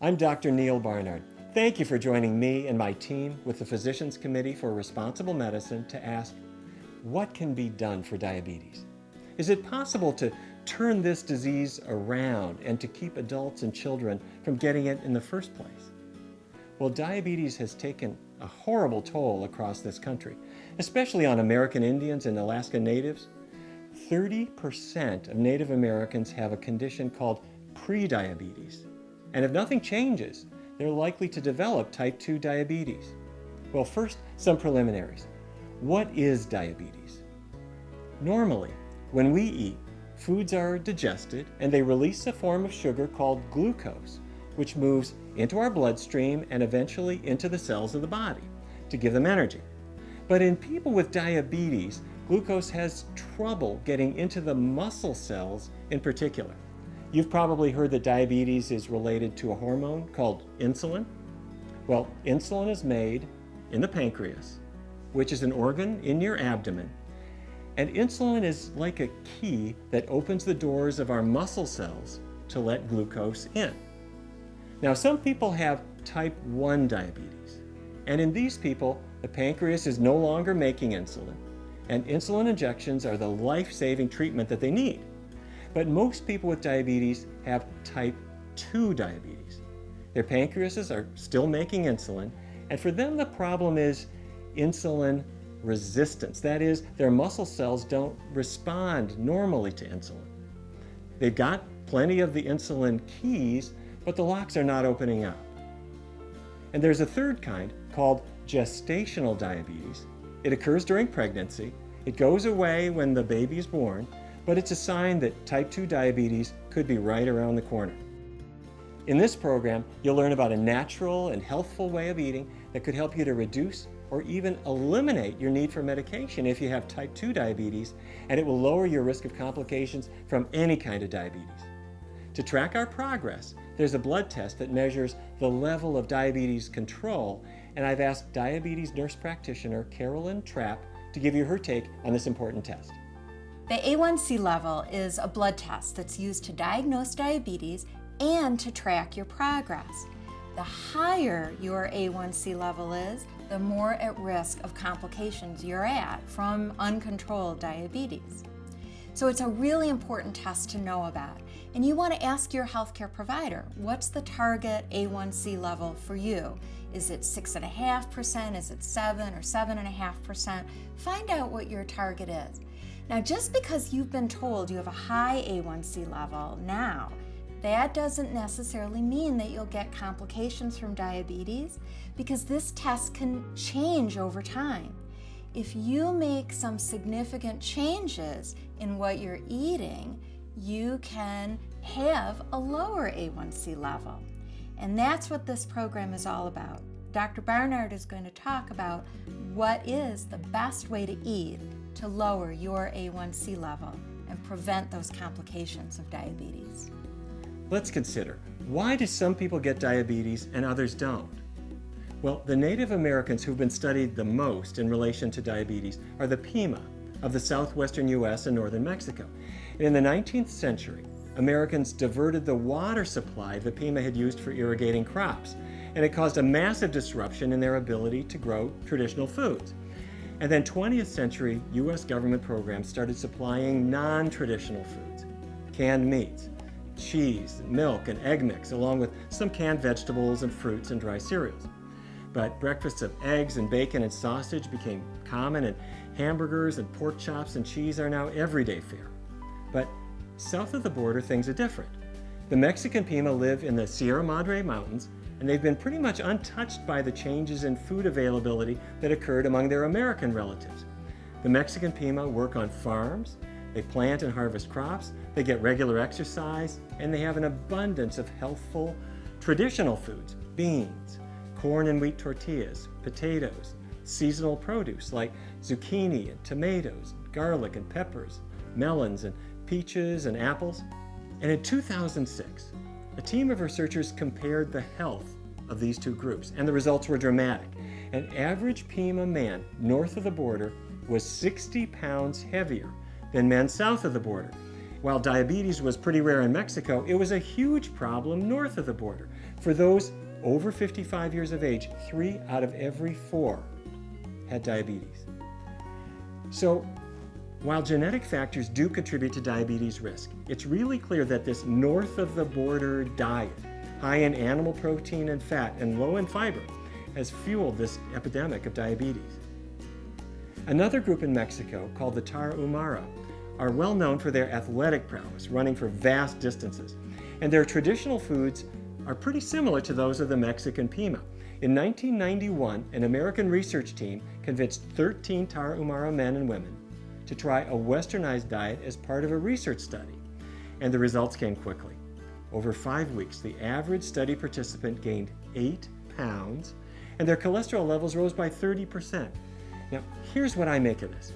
I'm Dr. Neal Barnard. Thank you for joining me and my team with the Physicians Committee for Responsible Medicine to ask, what can be done for diabetes? Is it possible to turn this disease around and to keep adults and children from getting it in the first place? Well, diabetes has taken a horrible toll across this country, especially on American Indians and Alaska Natives. 30% of Native Americans have a condition called prediabetes. And if nothing changes, they're likely to develop type 2 diabetes. Well, first, some preliminaries. What is diabetes? Normally, when we eat, foods are digested and they release a form of sugar called glucose, which moves into our bloodstream and eventually into the cells of the body to give them energy. But in people with diabetes, glucose has trouble getting into the muscle cells in particular. You've probably heard that diabetes is related to a hormone called insulin. Well, insulin is made in the pancreas, which is an organ in your abdomen. And insulin is like a key that opens the doors of our muscle cells to let glucose in. Now, some people have type 1 diabetes. And in these people, the pancreas is no longer making insulin. And insulin injections are the life-saving treatment that they need. But most people with diabetes have type 2 diabetes. Their pancreases are still making insulin, and for them the problem is insulin resistance. That is, their muscle cells don't respond normally to insulin. They've got plenty of the insulin keys, but the locks are not opening up. And there's a third kind called gestational diabetes. It occurs during pregnancy. It goes away when the baby is born, but it's a sign that type 2 diabetes could be right around the corner. In this program, you'll learn about a natural and healthful way of eating that could help you to reduce or even eliminate your need for medication if you have type 2 diabetes, and it will lower your risk of complications from any kind of diabetes. To track our progress, there's a blood test that measures the level of diabetes control, and I've asked diabetes nurse practitioner Carolyn Trapp to give you her take on this important test. The A1C level is a blood test that's used to diagnose diabetes and to track your progress. The higher your A1C level is, the more at risk of complications you're at from uncontrolled diabetes. So it's a really important test to know about. And you want to ask your healthcare provider, what's the target A1C level for you? Is it 6.5%? Is it 7 or 7.5%? Find out what your target is. Now, just because you've been told you have a high A1C level now, that doesn't necessarily mean that you'll get complications from diabetes, because this test can change over time. If you make some significant changes in what you're eating, you can have a lower A1C level. And that's what this program is all about. Dr. Barnard is going to talk about what is the best way to eat to lower your A1C level and prevent those complications of diabetes. Let's consider, why do some people get diabetes and others don't? Well, the Native Americans who've been studied the most in relation to diabetes are the Pima of the southwestern US and northern Mexico. And in the 19th century, Americans diverted the water supply the Pima had used for irrigating crops, and it caused a massive disruption in their ability to grow traditional foods. And then 20th century US government programs started supplying non-traditional foods, canned meats, cheese, milk, and egg mix, along with some canned vegetables and fruits and dry cereals. But breakfasts of eggs and bacon and sausage became common, and hamburgers and pork chops and cheese are now everyday fare. But south of the border, things are different. The Mexican Pima live in the Sierra Madre Mountains, and they've been pretty much untouched by the changes in food availability that occurred among their American relatives. The Mexican Pima work on farms, they plant and harvest crops, they get regular exercise, and they have an abundance of healthful, traditional foods, beans, corn and wheat tortillas, potatoes, seasonal produce like zucchini and tomatoes, garlic and peppers, melons and peaches and apples. And in 2006, a team of researchers compared the health of these two groups, and the results were dramatic. An average Pima man north of the border was 60 pounds heavier than men south of the border. While diabetes was pretty rare in Mexico, it was a huge problem north of the border. For those over 55 years of age, 3 out of every 4 had diabetes. So, while genetic factors do contribute to diabetes risk, it's really clear that this north of the border diet, high in animal protein and fat and low in fiber, has fueled this epidemic of diabetes. Another group in Mexico, called the Tarahumara, are well known for their athletic prowess, running for vast distances. And their traditional foods are pretty similar to those of the Mexican Pima. In 1991, an American research team convinced 13 Tarahumara men and women to try a westernized diet as part of a research study. And the results came quickly. Over 5 weeks, the average study participant gained 8 pounds, and their cholesterol levels rose by 30%. Now, here's what I make of this.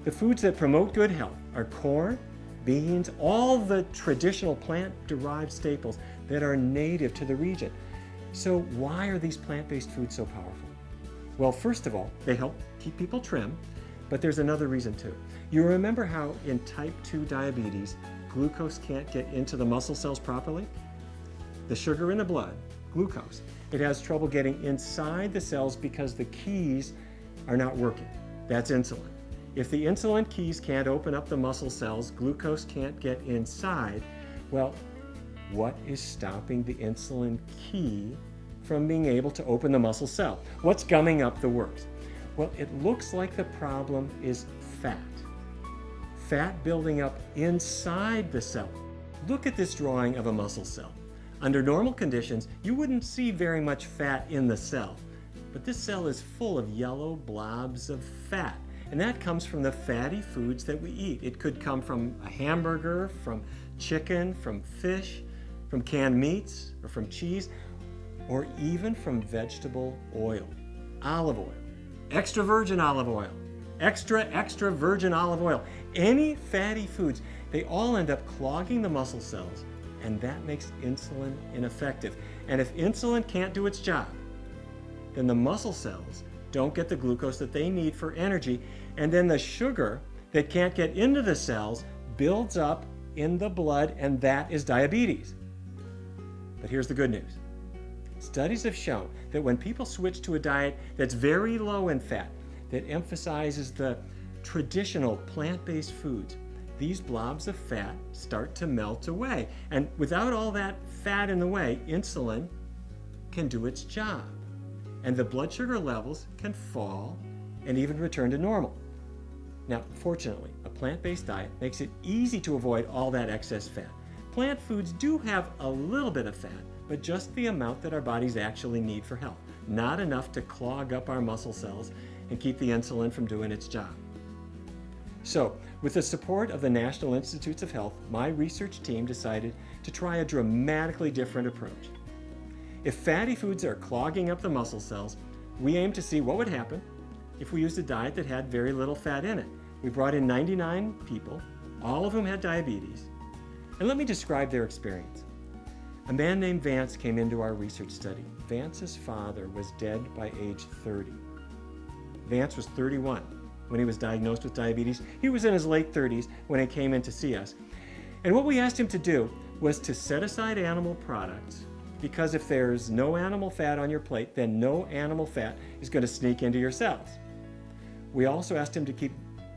The foods that promote good health are corn, beans, all the traditional plant-derived staples that are native to the region. So why are these plant-based foods so powerful? Well, first of all, they help keep people trim, but there's another reason too. You remember how in type 2 diabetes, glucose can't get into the muscle cells properly? The sugar in the blood, glucose, it has trouble getting inside the cells because the keys are not working. That's insulin. If the insulin keys can't open up the muscle cells, glucose can't get inside, well, what is stopping the insulin key from being able to open the muscle cell? What's gumming up the works? Well, it looks like the problem is fat. Fat building up inside the cell. Look at this drawing of a muscle cell. Under normal conditions, you wouldn't see very much fat in the cell, but this cell is full of yellow blobs of fat. And that comes from the fatty foods that we eat. It could come from a hamburger, from chicken, from fish, from canned meats, or from cheese, or even from vegetable oil, olive oil, extra virgin olive oil, extra virgin olive oil. Any fatty foods, they all end up clogging the muscle cells, and that makes insulin ineffective. And if insulin can't do its job, then the muscle cells don't get the glucose that they need for energy, and then the sugar that can't get into the cells builds up in the blood, and that is diabetes. But here's the good news. Studies have shown that when people switch to a diet that's very low in fat, that emphasizes the traditional plant-based foods, these blobs of fat start to melt away. And without all that fat in the way, insulin can do its job. And the blood sugar levels can fall and even return to normal. Now, fortunately, a plant-based diet makes it easy to avoid all that excess fat. Plant foods do have a little bit of fat, but just the amount that our bodies actually need for health. Not enough to clog up our muscle cells and keep the insulin from doing its job. So, with the support of the National Institutes of Health, my research team decided to try a dramatically different approach. If fatty foods are clogging up the muscle cells, we aimed to see what would happen if we used a diet that had very little fat in it. We brought in 99 people, all of whom had diabetes. And let me describe their experience. A man named Vance came into our research study. Vance's father was dead by age 30. Vance was 31 when he was diagnosed with diabetes. He was in his late 30s when he came in to see us. And what we asked him to do was to set aside animal products, because if there's no animal fat on your plate, then no animal fat is going to sneak into your cells. We also asked him to keep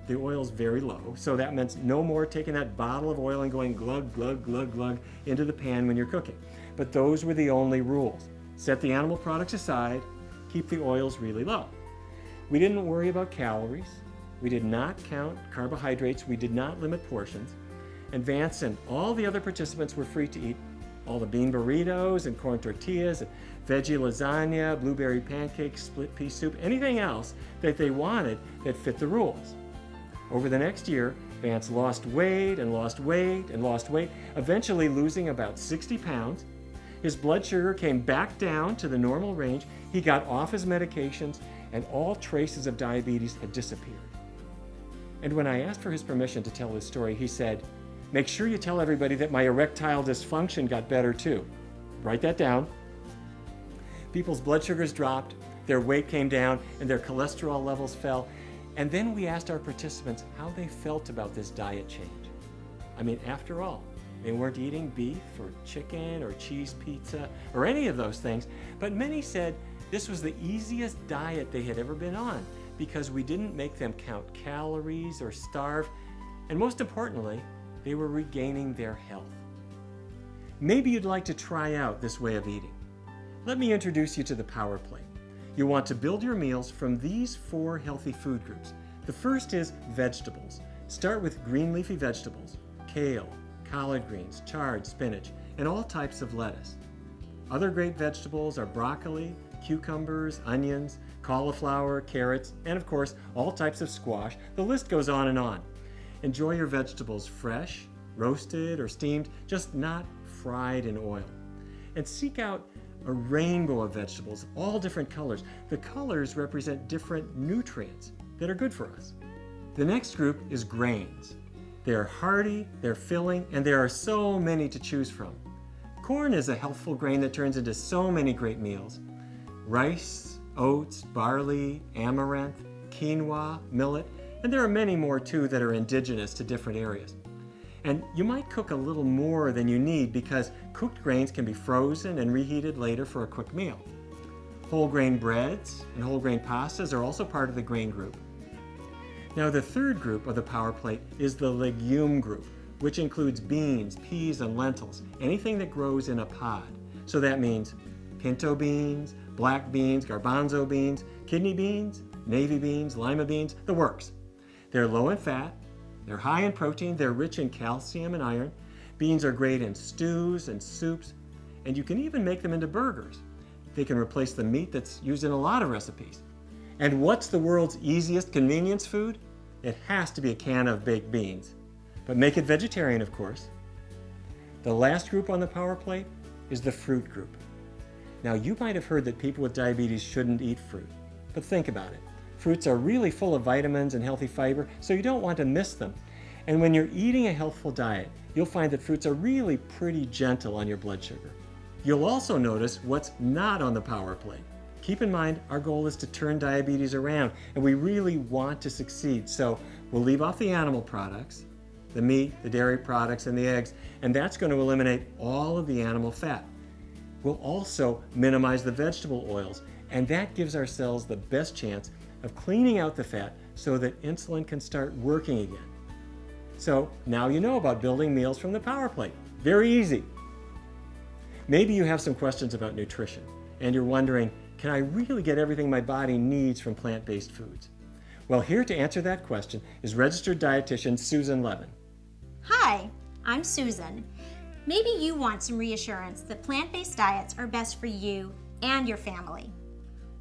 the oils very low, so that meant no more taking that bottle of oil and going glug, glug, glug, glug into the pan when you're cooking. But those were the only rules. Set the animal products aside, keep the oils really low. We didn't worry about calories. We did not count carbohydrates. We did not limit portions. And Vance and all the other participants were free to eat all the bean burritos and corn tortillas and veggie lasagna, blueberry pancakes, split pea soup, anything else that they wanted that fit the rules. Over the next year, Vance lost weight and lost weight and lost weight, eventually losing about 60 pounds. His blood sugar came back down to the normal range. He got off his medications, and all traces of diabetes had disappeared. And when I asked for his permission to tell his story, he said, "Make sure you tell everybody that my erectile dysfunction got better too." Write that down. People's blood sugars dropped, their weight came down, and their cholesterol levels fell. And then we asked our participants how they felt about this diet change. I mean, after all, they weren't eating beef or chicken or cheese pizza or any of those things, but many said this was the easiest diet they had ever been on because we didn't make them count calories or starve, and most importantly, they were regaining their health. Maybe you'd like to try out this way of eating. Let me introduce you to the Power Plate. You'll want to build your meals from these 4 healthy food groups. The first is vegetables. Start with green leafy vegetables, kale, collard greens, chard, spinach, and all types of lettuce. Other great vegetables are broccoli, cucumbers, onions, cauliflower, carrots, and of course, all types of squash. The list goes on and on. Enjoy your vegetables fresh, roasted, or steamed, just not fried in oil. And seek out a rainbow of vegetables, all different colors. The colors represent different nutrients that are good for us. The next group is grains. They're hearty, they're filling, and there are so many to choose from. Corn is a healthful grain that turns into so many great meals. Rice, oats, barley, amaranth, quinoa, millet, and there are many more too that are indigenous to different areas. And you might cook a little more than you need because cooked grains can be frozen and reheated later for a quick meal. Whole grain breads and whole grain pastas are also part of the grain group. Now the third group of the Power Plate is the legume group, which includes beans, peas, and lentils, anything that grows in a pod. So that means pinto beans, black beans, garbanzo beans, kidney beans, navy beans, lima beans, the works. They're low in fat, they're high in protein, they're rich in calcium and iron. Beans are great in stews and soups, and you can even make them into burgers. They can replace the meat that's used in a lot of recipes. And what's the world's easiest convenience food? It has to be a can of baked beans. But make it vegetarian, of course. The last group on the Power Plate is the fruit group. Now, you might have heard that people with diabetes shouldn't eat fruit, but think about it. Fruits are really full of vitamins and healthy fiber, so you don't want to miss them. And when you're eating a healthful diet, you'll find that fruits are really pretty gentle on your blood sugar. You'll also notice what's not on the Power Plate. Keep in mind, our goal is to turn diabetes around, and we really want to succeed. So we'll leave off the animal products, the meat, the dairy products, and the eggs, and that's going to eliminate all of the animal fat. We'll also minimize the vegetable oils, and that gives our cells the best chance of cleaning out the fat so that insulin can start working again. So now you know about building meals from the Power Plate. Very easy. Maybe you have some questions about nutrition, and you're wondering, can I really get everything my body needs from plant-based foods? Well, here to answer that question is registered dietitian Susan Levin. Hi, I'm Susan. Maybe you want some reassurance that plant-based diets are best for you and your family.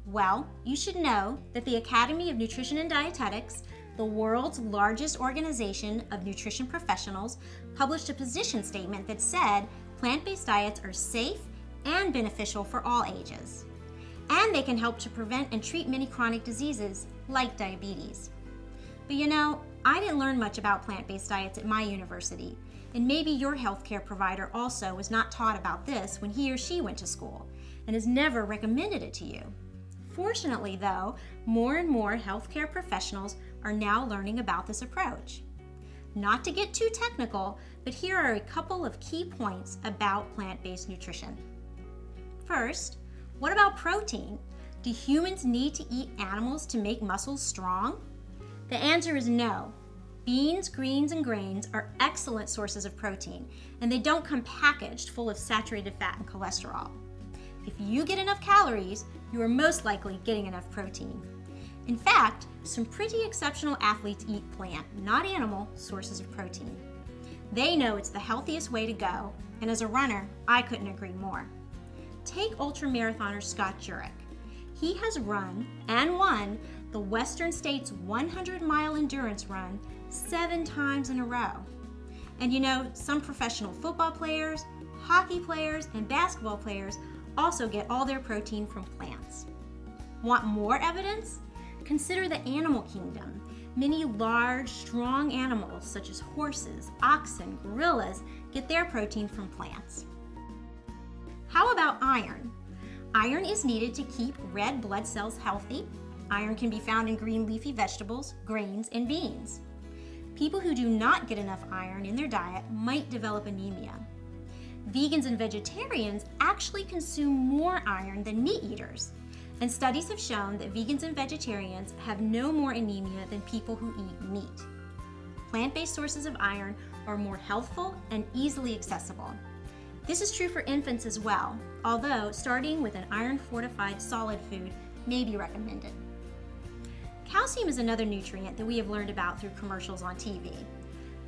Well, you should know that the Academy of Nutrition and Dietetics, the world's largest organization of nutrition professionals, published a position statement that said plant-based diets are safe and beneficial for all ages. And they can help to prevent and treat many chronic diseases like diabetes. But you know, I didn't learn much about plant-based diets at my university, and maybe your healthcare provider also was not taught about this when he or she went to school and has never recommended it to you. Fortunately, though, more and more healthcare professionals are now learning about this approach. Not to get too technical, but here are a couple of key points about plant-based nutrition. First, what about protein? Do humans need to eat animals to make muscles strong? The answer is no. Beans, greens, and grains are excellent sources of protein, and they don't come packaged full of saturated fat and cholesterol. If you get enough calories, you are most likely getting enough protein. In fact, some pretty exceptional athletes eat plant, not animal, sources of protein. They know it's the healthiest way to go, and as a runner, I couldn't agree more. Take ultramarathoner Scott Jurek. He has run and won the Western States 100-mile endurance run 7 times in a row. And you know, some professional football players, hockey players, and basketball players also get all their protein from plants. Want more evidence? Consider the animal kingdom. Many large, strong animals such as horses, oxen, gorillas get their protein from plants. How about iron? Iron is needed to keep red blood cells healthy. Iron can be found in green leafy vegetables, grains, and beans. people who do not get enough iron in their diet might develop anemia. Vegans and vegetarians actually consume more iron than meat eaters, and studies have shown that vegans and vegetarians have no more anemia than people who eat meat. Plant-based sources of iron are more healthful and easily accessible. This is true for infants as well, although starting with an iron-fortified solid food may be recommended. Calcium is another nutrient that we have learned about through commercials on TV.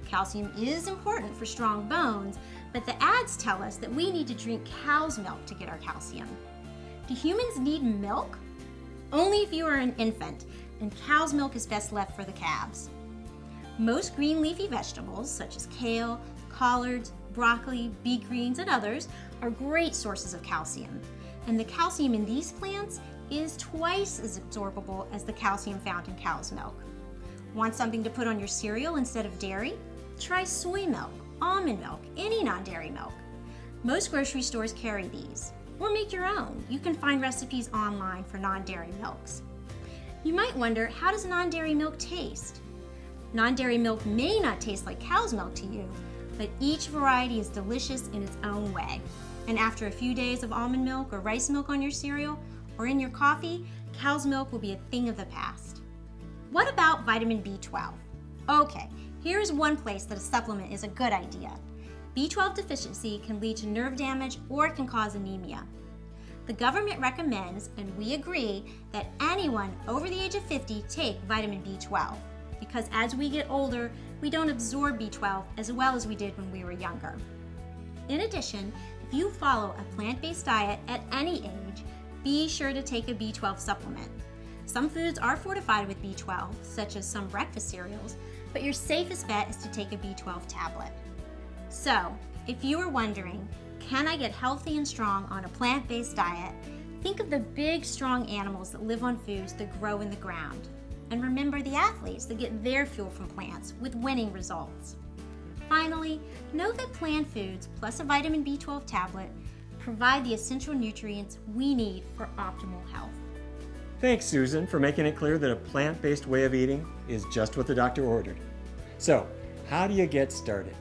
Calcium is important for strong bones, but the ads tell us that we need to drink cow's milk to get our calcium. Do humans need milk? Only if you are an infant, and cow's milk is best left for the calves. Most green leafy vegetables, such as kale, collards, broccoli, beet greens, and others, are great sources of calcium. And the calcium in these plants is twice as absorbable as the calcium found in cow's milk. Want something to put on your cereal instead of dairy? Try soy milk, almond milk, any non-dairy milk. Most grocery stores carry these. Or make your own. You can find recipes online for non-dairy milks. You might wonder, how does non-dairy milk taste? Non-dairy milk may not taste like cow's milk to you, but each variety is delicious in its own way. And after a few days of almond milk or rice milk on your cereal or in your coffee, cow's milk will be a thing of the past. What about vitamin B12? Okay, here's one place that a supplement is a good idea. B12 deficiency can lead to nerve damage or it can cause anemia. The government recommends, and we agree, that anyone over the age of 50 take vitamin B12, because as we get older, we don't absorb B12 as well as we did when we were younger. In addition, if you follow a plant-based diet at any age, be sure to take a B12 supplement. Some foods are fortified with B12, such as some breakfast cereals, but your safest bet is to take a B12 tablet. So, if you are wondering, can I get healthy and strong on a plant-based diet? Think of the big, strong animals that live on foods that grow in the ground. And remember the athletes that get their fuel from plants with winning results. Finally, know that plant foods plus a vitamin B12 tablet provide the essential nutrients we need for optimal health. Thanks, Susan, for making it clear that a plant-based way of eating is just what the doctor ordered. So, how do you get started?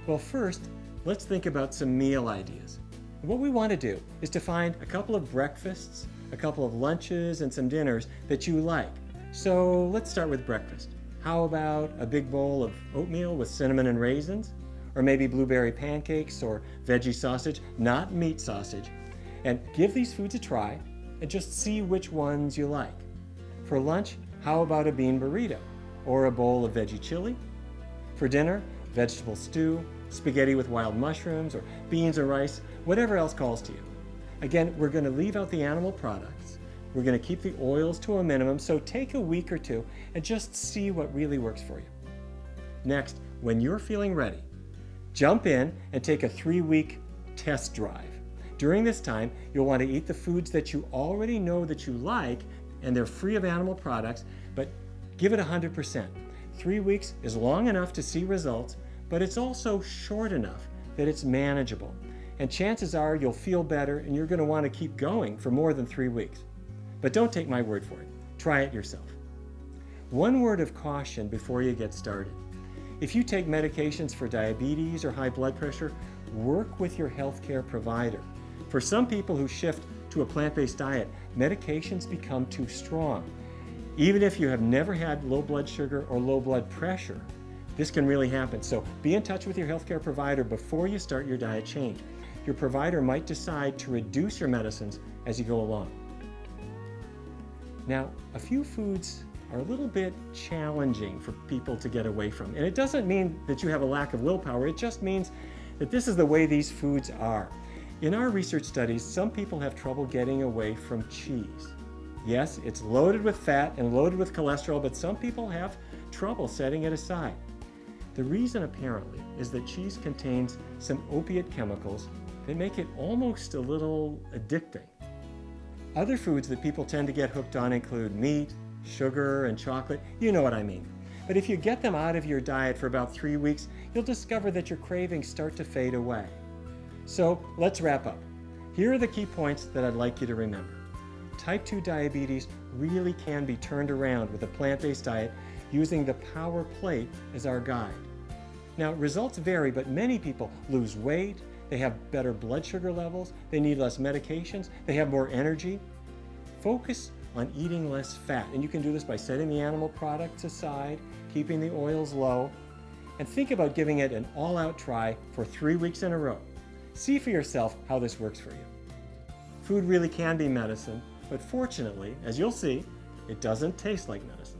Well, first, let's think about some meal ideas. What we want to do is to find a couple of breakfasts, a couple of lunches, and some dinners that you like. So let's start with breakfast. How about a big bowl of oatmeal with cinnamon and raisins? Or maybe blueberry pancakes or veggie sausage, not meat sausage. And give these foods a try and just see which ones you like. For lunch, how about a bean burrito or a bowl of veggie chili? For dinner, vegetable stew, spaghetti with wild mushrooms, or beans or rice, whatever else calls to you. Again, we're going to leave out the animal products. We're going to keep the oils to a minimum, so take a week or two and just see what really works for you. Next, when you're feeling ready, jump in and take a 3-week test drive. During this time, you'll want to eat the foods that you already know that you like, and they're free of animal products, but give it 100%. 3 weeks is long enough to see results, but it's also short enough that it's manageable. And chances are you'll feel better and you're going to want to keep going for more than 3 weeks. But don't take my word for it. Try it yourself. One word of caution before you get started. If you take medications for diabetes or high blood pressure, work with your healthcare provider. For some people who shift to a plant-based diet, medications become too strong. Even if you have never had low blood sugar or low blood pressure, this can really happen. So be in touch with your healthcare provider before you start your diet change. Your provider might decide to reduce your medicines as you go along. Now, a few foods are a little bit challenging for people to get away from. And it doesn't mean that you have a lack of willpower, it just means that this is the way these foods are. In our research studies, some people have trouble getting away from cheese. Yes, it's loaded with fat and loaded with cholesterol, but some people have trouble setting it aside. The reason apparently is that cheese contains some opiate chemicals that make it almost a little addicting. Other foods that people tend to get hooked on include meat, sugar, and chocolate. You know what I mean. But if you get them out of your diet for about 3 weeks, you'll discover that your cravings start to fade away. So let's wrap up. Here are the key points that I'd like you to remember. Type 2 diabetes really can be turned around with a plant-based diet using the power plate as our guide. Now, results vary, but many people lose weight, they have better blood sugar levels, they need less medications, they have more energy. Focus on eating less fat, and you can do this by setting the animal products aside, keeping the oils low, and think about giving it an all-out try for 3 weeks in a row. See for yourself how this works for you. Food really can be medicine, but fortunately, as you'll see, it doesn't taste like medicine.